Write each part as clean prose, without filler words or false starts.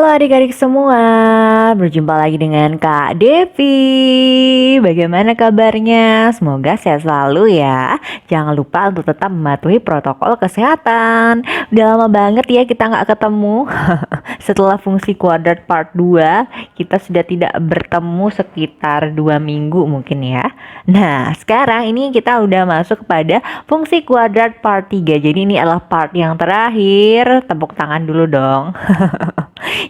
adik-adik semua, berjumpa lagi dengan Kak Devi. Bagaimana kabarnya? Semoga sehat selalu ya. Jangan lupa untuk tetap mematuhi protokol kesehatan. Udah lama banget ya kita nggak ketemu. Setelah fungsi kuadrat part 2, kita sudah tidak bertemu sekitar 2 minggu mungkin ya. Nah, sekarang ini kita udah masuk kepada fungsi kuadrat part 3. Jadi ini adalah part yang terakhir. Tepuk tangan dulu dong.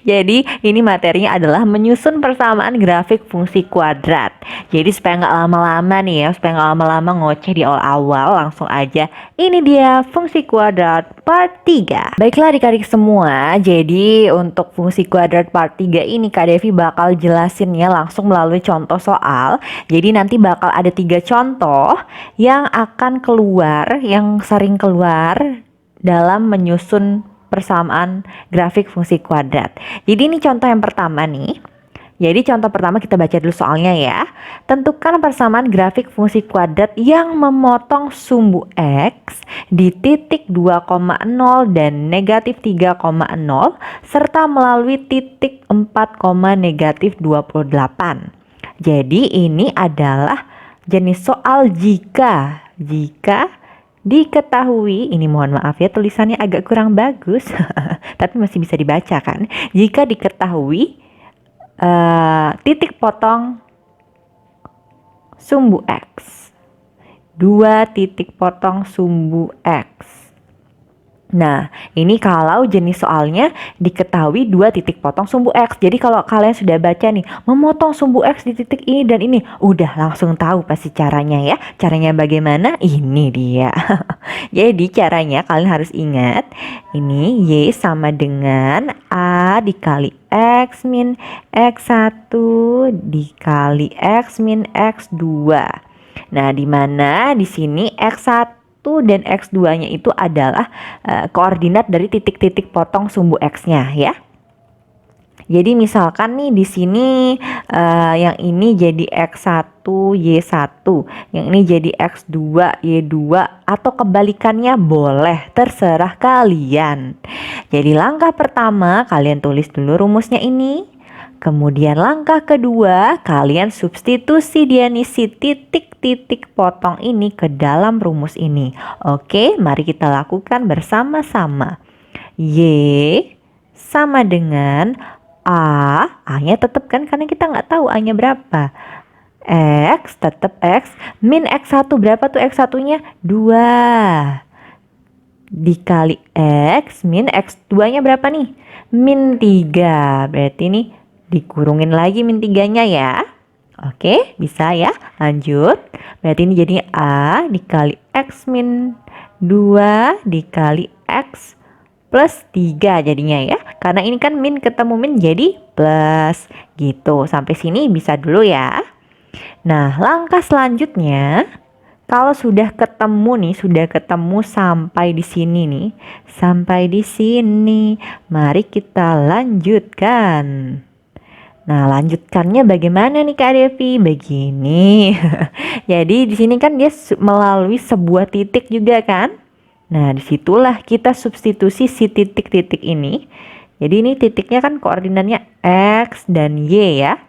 Jadi ini materinya adalah menyusun persamaan grafik fungsi kuadrat. Jadi supaya nggak lama-lama nih ya, supaya nggak lama-lama ngoceh di awal-awal, langsung aja ini dia fungsi kuadrat part 3. Baiklah adik-adik semua, jadi untuk fungsi kuadrat part 3 ini Kak Devi bakal jelasin ya langsung melalui contoh soal. Jadi nanti bakal ada 3 contoh yang akan keluar, yang sering keluar dalam menyusun persamaan grafik fungsi kuadrat. Jadi ini contoh yang pertama nih. Jadi contoh pertama kita baca dulu soalnya ya. Tentukan persamaan grafik fungsi kuadrat yang memotong sumbu X di titik 2,0 dan negatif 3,0 serta melalui titik 4, negatif 28. Jadi ini adalah jenis soal jika diketahui, ini mohon maaf ya tulisannya agak kurang bagus, tapi masih bisa dibaca kan. Jika diketahui titik potong sumbu X, 2 titik potong sumbu X. Nah, ini kalau jenis soalnya diketahui 2 titik potong sumbu X. Jadi kalau kalian sudah baca nih, memotong sumbu X di titik ini dan ini, udah langsung tahu pasti caranya ya. Caranya bagaimana? Ini dia. Jadi caranya kalian harus ingat, ini Y sama dengan A dikali X min X1 dikali X min X2. Nah, di mana di sini X1 dan X2-nya itu adalah koordinat dari titik-titik potong sumbu X-nya ya. Jadi misalkan nih di sini yang ini jadi X1 Y1, yang ini jadi X2 Y2 atau kebalikannya boleh, terserah kalian. Jadi langkah pertama kalian tulis dulu rumusnya ini. Kemudian langkah kedua, kalian substitusi dia nih si titik-titik potong ini ke dalam rumus ini. Oke, mari kita lakukan bersama-sama. Y sama dengan A-nya tetap kan karena kita nggak tahu A-nya berapa. X tetap X, min X1 berapa tuh X1-nya? 2. Dikali X, min X2-nya berapa nih? Min 3, berarti nih dikurungin lagi min 3-nya ya. Oke, bisa ya. Lanjut. Berarti ini jadi A dikali X min 2 dikali X plus 3 jadinya ya. Karena ini kan min ketemu min jadi plus. Gitu. Sampai sini bisa dulu ya. Nah, langkah selanjutnya, kalau sudah ketemu sampai di sini nih, mari kita lanjutkan. Nah, lanjutkannya bagaimana nih Kak Devi? Begini. Jadi di sini kan dia melalui sebuah titik juga kan? Nah, disitulah kita substitusi si titik-titik ini. Jadi ini titiknya kan koordinatnya X dan Y ya.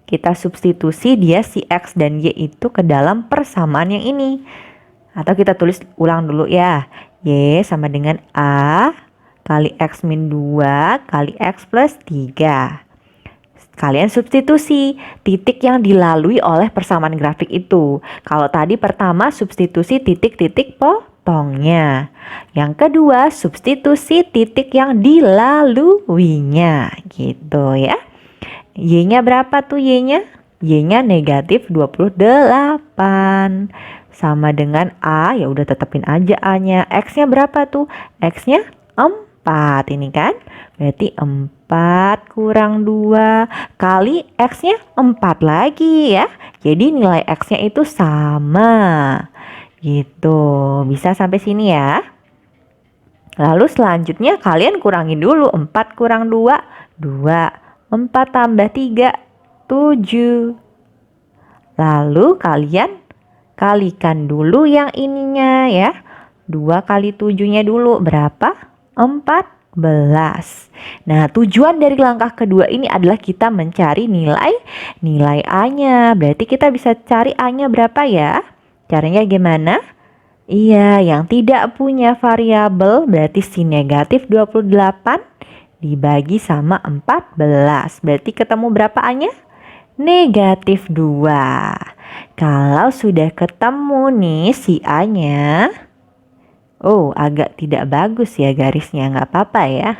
Kita substitusi dia si X dan Y itu ke dalam persamaan yang ini. Atau kita tulis ulang dulu ya. Y sama dengan A kali X min 2 kali X plus 3. Kalian substitusi titik yang dilalui oleh persamaan grafik itu. Kalau tadi pertama substitusi titik-titik potongnya. Yang kedua substitusi titik yang dilaluinya. Gitu ya. Y-nya berapa tuh Y-nya? Y-nya negatif 28. Sama dengan A, ya udah tetepin aja A-nya. X-nya berapa tuh? X-nya 4 ini kan. Berarti 4 kurang 2 kali X-nya 4 lagi ya. Jadi nilai X-nya itu sama. Gitu. Bisa sampai sini ya. Lalu selanjutnya kalian kurangin dulu. 4 kurang 2, 2. 4 tambah 3, 7. Lalu kalian kalikan dulu yang ininya ya. 2 kali 7-nya dulu berapa? 40. Nah, tujuan dari langkah kedua ini adalah kita mencari nilai A-nya. Berarti kita bisa cari A-nya berapa ya? Caranya gimana? Iya, yang tidak punya variabel berarti si negatif 28 dibagi sama 14. Berarti ketemu berapa A-nya? Negatif 2. Kalau sudah ketemu nih si A-nya, oh, agak tidak bagus ya garisnya, nggak apa-apa ya.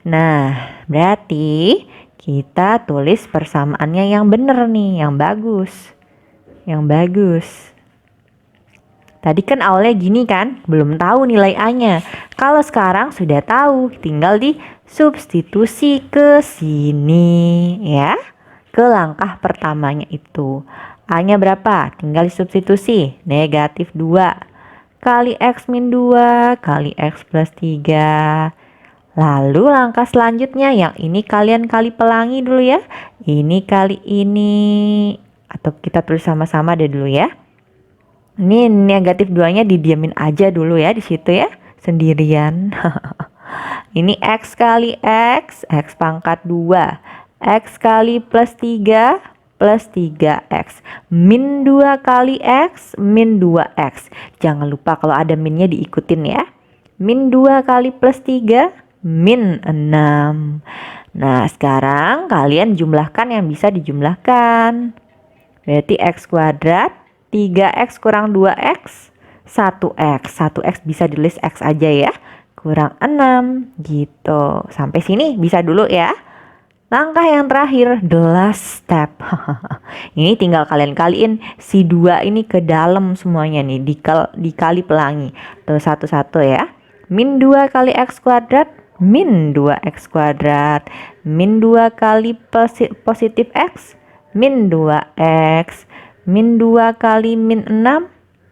Nah, berarti kita tulis persamaannya yang benar nih, yang bagus. Yang bagus. Tadi kan awalnya gini kan, belum tahu nilai A-nya. Kalau sekarang sudah tahu, tinggal disubstitusi ke sini ya. Ke langkah pertamanya itu. A-nya berapa? Tinggal disubstitusi, negatif 2 kali X min 2 kali X plus 3. Lalu langkah selanjutnya yang ini kalian kali pelangi dulu ya. Ini kali ini. Atau kita tulis sama-sama deh dulu ya. Ini negatif 2-nya didiamin aja dulu ya di situ ya. Sendirian. Ini X kali X pangkat 2. X kali plus 3 plus 3X. Min 2 kali X, min 2X. Jangan lupa kalau ada minnya diikutin ya. Min 2 kali plus 3, min 6. Nah, sekarang kalian jumlahkan yang bisa dijumlahkan. Berarti X kuadrat, 3X kurang 2X, 1X. 1X bisa ditulis X aja ya. Kurang 6 gitu. Sampai sini bisa dulu ya. Langkah yang terakhir, the last step. Ini tinggal kalian kaliin si 2 ini ke dalam semuanya nih, dikali pelangi. Tuh satu-satu ya. Min 2 kali X kuadrat, min 2X kuadrat. Min 2 kali positif X, min 2X. Min 2 kali min 6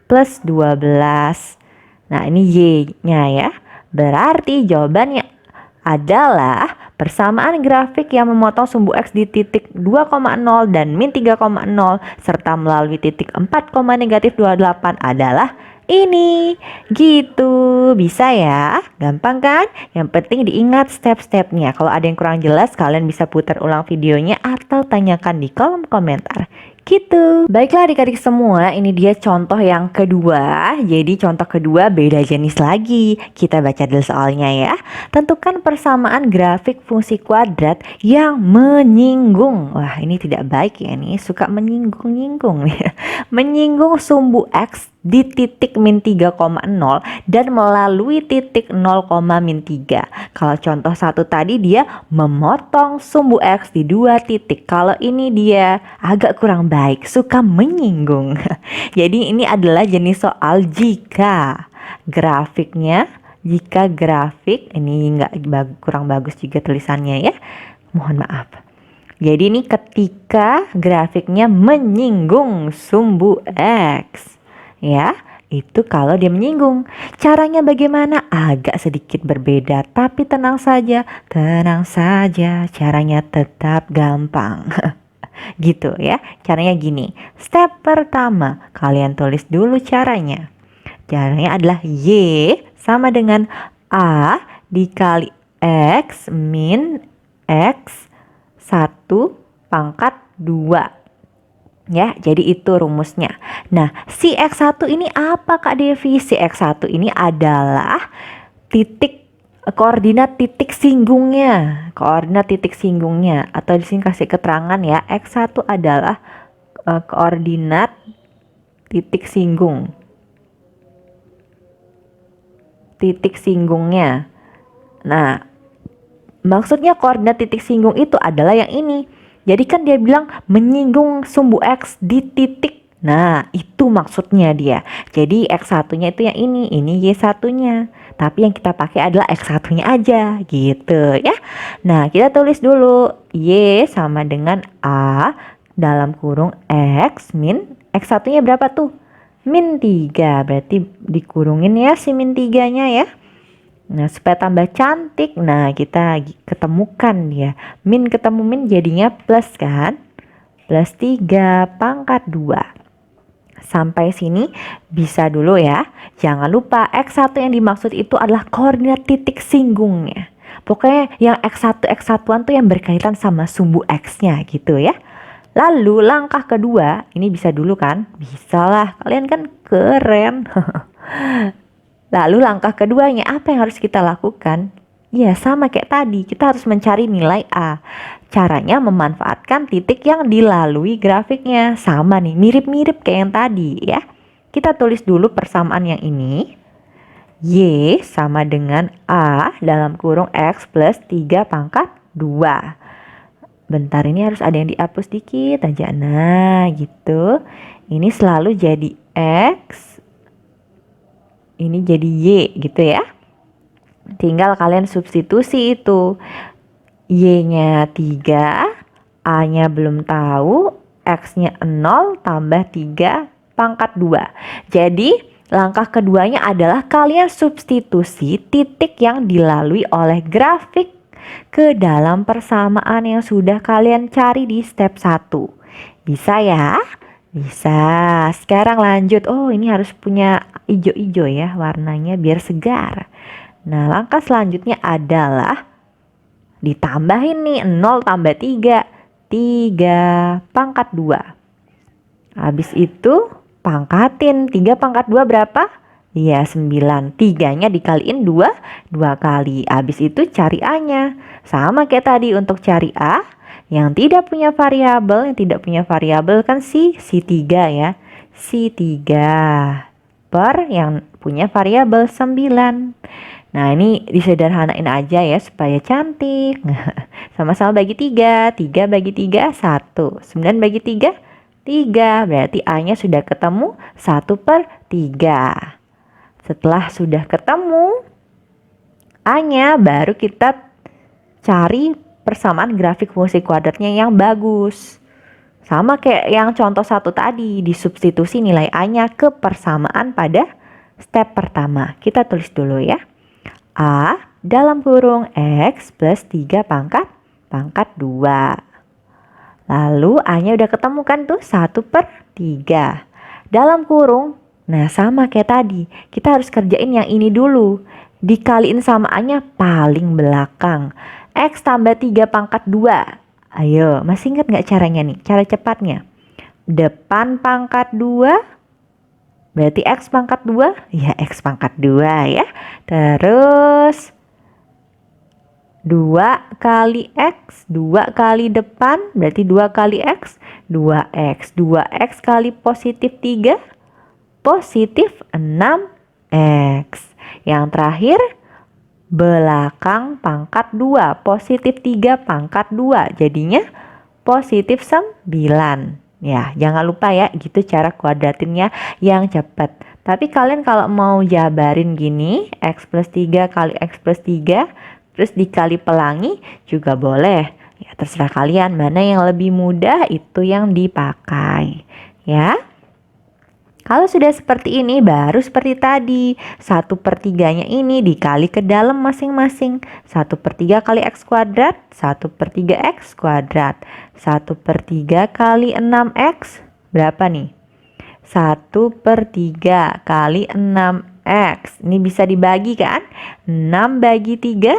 plus 12. Nah, ini Y-nya ya. Berarti jawabannya adalah persamaan grafik yang memotong sumbu X di titik 2,0 dan min 3,0 serta melalui titik 4, negatif 28 adalah ini. Gitu. Bisa ya? Gampang kan? Yang penting diingat step-stepnya. Kalau ada yang kurang jelas, kalian bisa putar ulang videonya atau tanyakan di kolom komentar. Gitu. Baiklah adik-adik semua, ini dia contoh yang kedua. Jadi contoh kedua beda jenis lagi. Kita baca dulu soalnya ya. Tentukan persamaan grafik fungsi kuadrat yang menyinggung. Wah, ini tidak baik ya, ini suka menyinggung-nyinggung nih. Menyinggung sumbu X di titik min 3,0 dan melalui titik 0, min 3. Kalau contoh satu tadi dia memotong sumbu X di 2 titik. Kalau ini dia agak kurang baik, suka menyinggung. Jadi ini adalah jenis soal jika grafik ini kurang bagus juga tulisannya ya. Mohon maaf. Jadi ini ketika grafiknya menyinggung sumbu X. Ya, itu kalau dia menyinggung. Caranya bagaimana? Agak sedikit berbeda, tapi tenang saja, caranya tetap gampang. Gitu ya, caranya gini. Step pertama, kalian tulis dulu caranya. Caranya adalah Y sama dengan A dikali X min X 1 pangkat 2. Ya, jadi itu rumusnya. Nah, si X1 ini apa Kak Devi? Si X1 ini adalah koordinat titik singgungnya. Koordinat titik singgungnya atau di sini kasih keterangan ya. X1 adalah koordinat titik singgung. Titik singgungnya. Nah, maksudnya koordinat titik singgung itu adalah yang ini. Jadi kan dia bilang menyinggung sumbu X di titik. Nah, itu maksudnya dia. Jadi X1-nya itu yang ini Y1-nya. Tapi yang kita pakai adalah X1-nya aja, gitu ya. Nah, kita tulis dulu Y sama dengan A dalam kurung X min X1-nya berapa tuh? Min 3. Berarti dikurungin ya si min 3-nya ya. Nah, supaya tambah cantik, nah kita ketemukan ya. Min ketemu min jadinya plus kan? Plus 3 pangkat 2. Sampai sini bisa dulu ya. Jangan lupa X1 yang dimaksud itu adalah koordinat titik singgungnya. Pokoknya yang X1 X1-an tuh yang berkaitan sama sumbu X-nya gitu ya. Lalu langkah kedua, ini bisa dulu kan? Bisa lah, kalian kan keren. Lalu langkah keduanya apa yang harus kita lakukan? Ya sama kayak tadi, kita harus mencari nilai A. Caranya memanfaatkan titik yang dilalui grafiknya. Sama nih, mirip-mirip kayak yang tadi ya. Kita tulis dulu persamaan yang ini. Y sama dengan A dalam kurung X plus 3 pangkat 2. Bentar, ini harus ada yang dihapus dikit aja. Nah gitu. Ini selalu jadi X. Ini jadi Y gitu ya. Tinggal kalian substitusi itu. Y-nya 3, A-nya belum tahu, X-nya 0 tambah 3 pangkat 2. Jadi langkah keduanya adalah kalian substitusi titik yang dilalui oleh grafik ke dalam persamaan yang sudah kalian cari di step 1. Bisa ya? Bisa. Sekarang lanjut. Oh, ini harus punya hijau-hijau ya warnanya biar segar. Nah, langkah selanjutnya adalah ditambahin nih 0 tambah 3. 3 pangkat 2. Habis itu pangkatin. 3 pangkat 2 berapa? Iya 9. 3-nya dikaliin 2 kali. Habis itu cari A-nya. Sama kayak tadi untuk cari A. Yang tidak punya variabel kan si 3 ya. Si 3 per yang punya variabel 9. Nah ini disederhanain aja ya supaya cantik. Sama-sama bagi 3. 3 bagi 3 1. 9 bagi 3 3. Berarti A-nya sudah ketemu 1/3. Setelah sudah ketemu A-nya, baru kita cari persamaan grafik fungsi kuadratnya yang bagus. Sama kayak yang contoh 1 tadi, disubstitusi nilai A-nya ke persamaan pada step pertama. Kita tulis dulu ya. A dalam kurung X plus 3 pangkat 2. Lalu A-nya udah ketemu kan tuh 1/3. Dalam kurung, nah sama kayak tadi, kita harus kerjain yang ini dulu. Dikaliin sama A-nya paling belakang. X tambah 3 pangkat 2. Ayo, masih ingat gak caranya nih? Cara cepatnya. Depan pangkat 2. Berarti X pangkat 2, ya X pangkat 2 ya. Terus 2 kali X, 2 kali depan, berarti 2 kali X, 2X. 2X kali positif 3, positif 6X. Yang terakhir, belakang pangkat 2, positif 3 pangkat 2. Jadinya positif 9. Ya, jangan lupa ya, gitu cara kuadratinnya yang cepat. Tapi kalian kalau mau jabarin gini, X plus 3 kali X plus 3, terus dikali pelangi juga boleh. Ya, terserah kalian mana yang lebih mudah itu yang dipakai. Ya. Kalau sudah seperti ini, baru seperti tadi. 1/3-nya ini dikali ke dalam masing-masing. 1/3 kali X kuadrat, 1/3 X kuadrat. 1/3 kali 6X, berapa nih? 1/3 kali 6X. Ini bisa dibagi kan? 6 bagi 3,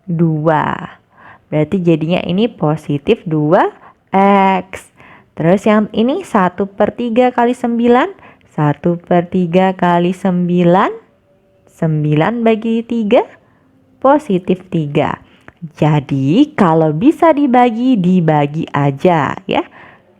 2. Berarti jadinya ini positif 2X. Terus yang ini 1/3 kali 9. 1/3 kali 9, 9 bagi 3, positif 3. Jadi kalau bisa dibagi, dibagi aja ya.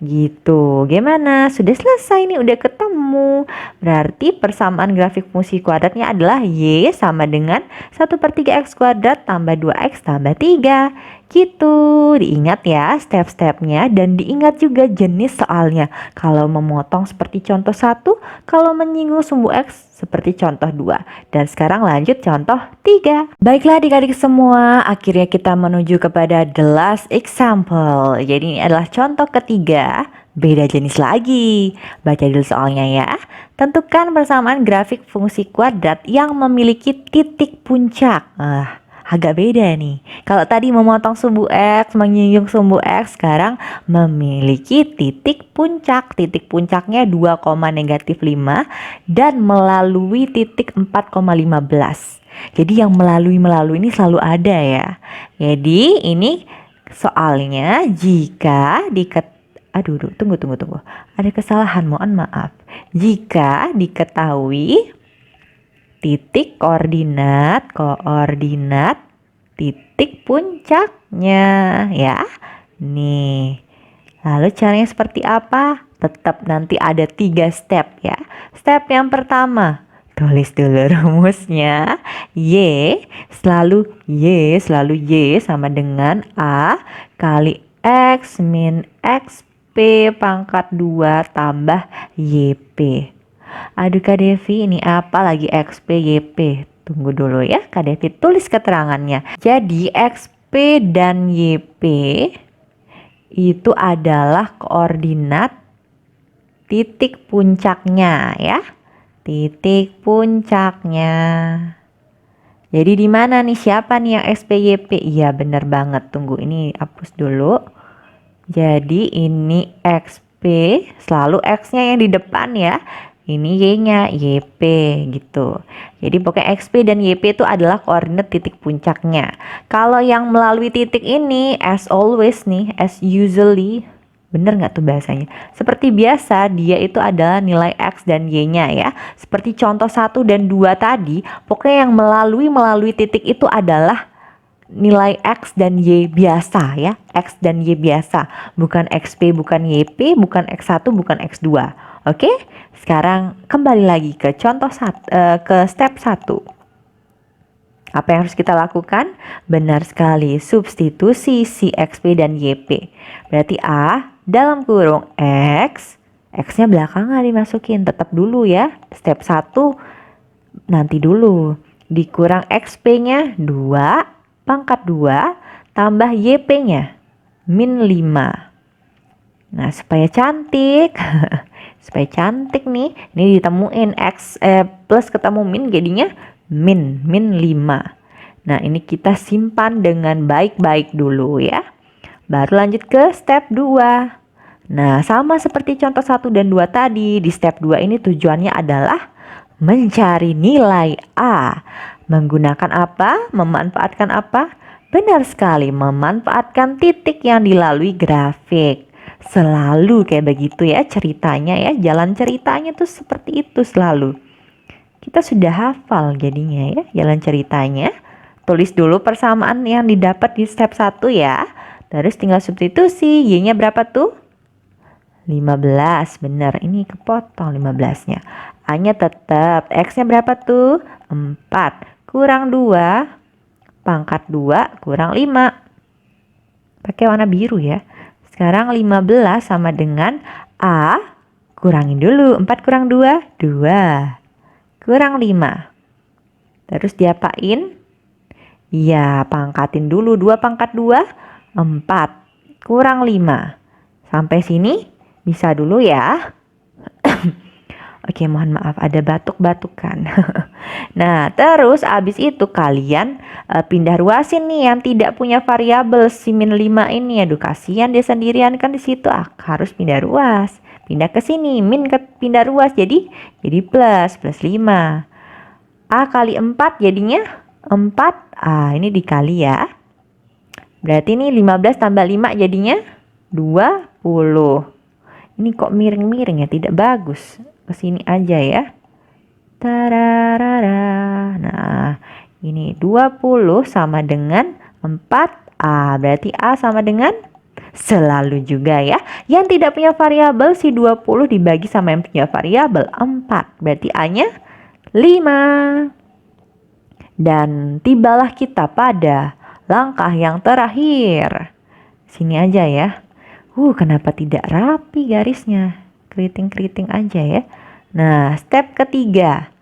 Gitu, gimana? Sudah selesai nih, udah ketemu. Berarti persamaan grafik fungsi kuadratnya adalah Y sama dengan 1/3 X kuadrat tambah 2X tambah 3. Gitu, diingat ya step-stepnya dan diingat juga jenis soalnya. Kalau memotong seperti contoh 1, kalau menyinggung sumbu X seperti contoh 2. Dan sekarang lanjut contoh 3. Baiklah adik-adik semua, akhirnya kita menuju kepada the last example. Jadi ini adalah contoh ketiga, beda jenis lagi. Baca dulu soalnya ya. Tentukan persamaan grafik fungsi kuadrat yang memiliki titik puncak. agak beda nih. Kalau tadi memotong sumbu X, menyinggung sumbu X, sekarang memiliki titik puncak. Titik puncaknya 2,-5 dan melalui titik 4,15. Jadi yang melalui ini selalu ada ya. Jadi ini soalnya jika aduh, tunggu. Ada kesalahan, mohon maaf. Jika diketahui titik koordinat titik puncaknya ya. Nih. Lalu caranya seperti apa? Tetap nanti ada 3 step ya. Step yang pertama, tulis dulu rumusnya. Y selalu Y sama dengan A kali X min XP pangkat 2 tambah YP. Aduh Kak Devi, ini apa lagi XP YP? Tunggu dulu ya Kak Devi, tulis keterangannya. Jadi XP dan YP itu adalah koordinat titik puncaknya ya. Titik puncaknya. Jadi di mana nih, siapa nih yang XPYP? Iya bener banget, tunggu ini hapus dulu. Jadi ini XP, selalu X-nya yang di depan ya. Ini Y-nya, YP gitu. Jadi pokoknya XP dan YP itu adalah koordinat titik puncaknya. Kalau yang melalui titik ini, as always nih, as usually, bener nggak tuh bahasanya? Seperti biasa, dia itu adalah nilai X dan Y-nya ya. Seperti contoh 1 dan 2 tadi, pokoknya yang melalui titik itu adalah nilai X dan Y biasa ya. X dan Y biasa, bukan XP, bukan YP, bukan X1, bukan X2. Oke? Sekarang kembali lagi ke ke step 1. Apa yang harus kita lakukan? Benar sekali, substitusi si XP dan YP. Berarti A dalam kurung X, X-nya belakangan dimasukin, tetap dulu ya. Step 1 nanti dulu. Dikurang XP-nya 2 pangkat 2 tambah YP-nya min 5. Nah, supaya cantik, supaya cantik nih, ini ditemuin X plus ketemu min jadinya min 5. Nah, ini kita simpan dengan baik-baik dulu ya. Baru lanjut ke step 2. Nah, sama seperti contoh 1 dan 2 tadi, di step 2 ini tujuannya adalah mencari nilai A. Menggunakan apa? Memanfaatkan apa? Benar sekali, memanfaatkan titik yang dilalui grafik. Selalu kayak begitu ya ceritanya ya, jalan ceritanya tuh seperti itu selalu. Kita sudah hafal jadinya ya jalan ceritanya. Tulis dulu persamaan yang didapat di step 1 ya. Terus tinggal substitusi, Y-nya berapa tuh? 15, bener, ini kepotong 15-nya. A-nya tetap, X-nya berapa tuh? 4, kurang 2, pangkat 2, kurang 5. Pakai warna biru ya. Sekarang 15 sama dengan A, kurangin dulu, 4 kurang 2, 2, kurang 5. Terus diapain? Iya, pangkatin dulu, 2 pangkat 2, 4, kurang 5. Sampai sini bisa dulu ya. Oke, mohon maaf ada batuk-batukan. Nah, terus abis itu kalian pindah ruasin nih yang tidak punya variabel si min 5 ini. Aduh, kasihan dia sendirian kan di situ. Harus pindah ruas. Pindah ke sini, min pindah ruas jadi plus 5. A kali 4 jadinya 4. Ini dikali ya. Berarti ini 15 tambah 5 jadinya 20. Ini kok miring-miring ya, tidak bagus. Kesini aja ya. Tararara. Nah, ini 20 sama dengan 4A. Berarti A sama dengan selalu juga ya. Yang tidak punya variabel si 20 dibagi sama yang punya variabel 4. Berarti A-nya 5. Dan tibalah kita pada langkah yang terakhir. Sini aja ya. Kenapa tidak rapi garisnya? Keriting-keriting aja ya. Nah, step ketiga.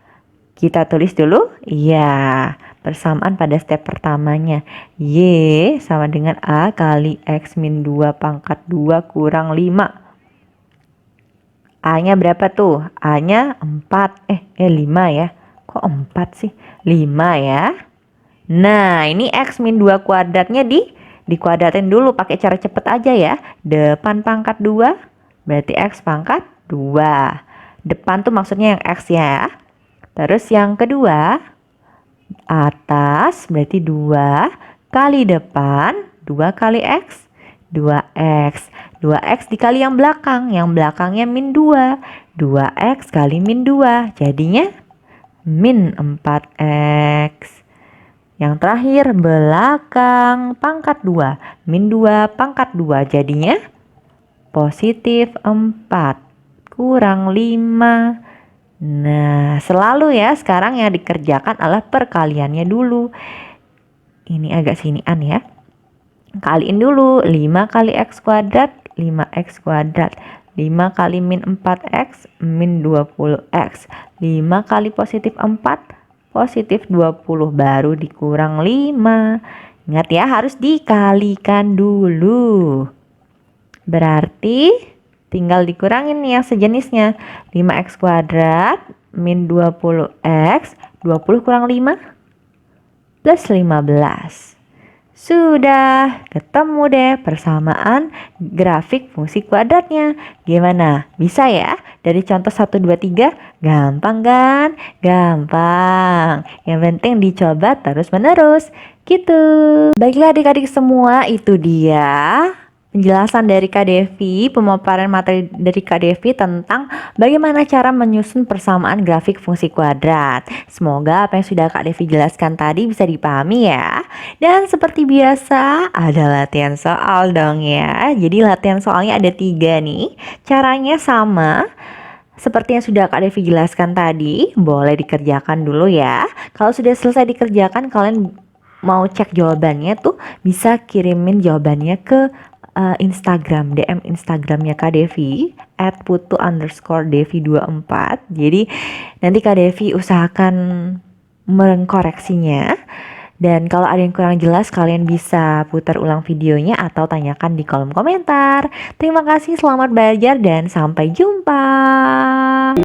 Kita tulis dulu. Iya, persamaan pada step pertamanya. Y sama dengan A kali X min 2 pangkat 2 kurang 5. A-nya berapa tuh? A-nya 4. 5 ya. Kok 4 sih? 5 ya. Nah, ini X min 2 kuadratnya dikuadratin dulu pakai cara cepet aja ya. Depan pangkat 2 berarti X pangkat 2. Depan tuh maksudnya yang X ya. Terus yang kedua, atas berarti 2 kali depan, 2 kali X, 2X. 2X dikali yang belakangnya min 2. 2X kali min 2, jadinya min 4X. Yang terakhir belakang pangkat 2, min 2 pangkat 2, jadinya positif 4 kurang 5. Nah, selalu ya sekarang yang dikerjakan adalah perkaliannya dulu. Ini agak sinian ya. Kaliin dulu 5 kali X kuadrat, 5X kuadrat. 5 kali min 4X, min 20X. 5 kali positif 4, positif 20, baru dikurang 5. Ingat ya, harus dikalikan dulu. Berarti tinggal dikurangin yang sejenisnya. 5X kuadrat min 20X, 20 kurang 5 plus 15. Sudah ketemu deh persamaan grafik fungsi kuadratnya. Gimana? Bisa ya? Dari contoh 1, 2, 3, gampang kan? Gampang. Yang penting dicoba terus-menerus. Gitu. Baiklah adik-adik semua, itu dia penjelasan dari Kak Devi, pemaparan materi dari Kak Devi tentang bagaimana cara menyusun persamaan grafik fungsi kuadrat. Semoga apa yang sudah Kak Devi jelaskan tadi bisa dipahami ya. Dan seperti biasa ada latihan soal dong ya. Jadi latihan soalnya ada 3 nih. Caranya sama seperti yang sudah Kak Devi jelaskan tadi. Boleh dikerjakan dulu ya. Kalau sudah selesai dikerjakan, kalian mau cek jawabannya tuh bisa kirimin jawabannya ke Instagram, DM Instagramnya Kak Devi @putu_devi24. Jadi nanti Kak Devi usahakan mengkoreksinya. Dan kalau ada yang kurang jelas, kalian bisa putar ulang videonya atau tanyakan di kolom komentar. Terima kasih, selamat belajar dan sampai jumpa.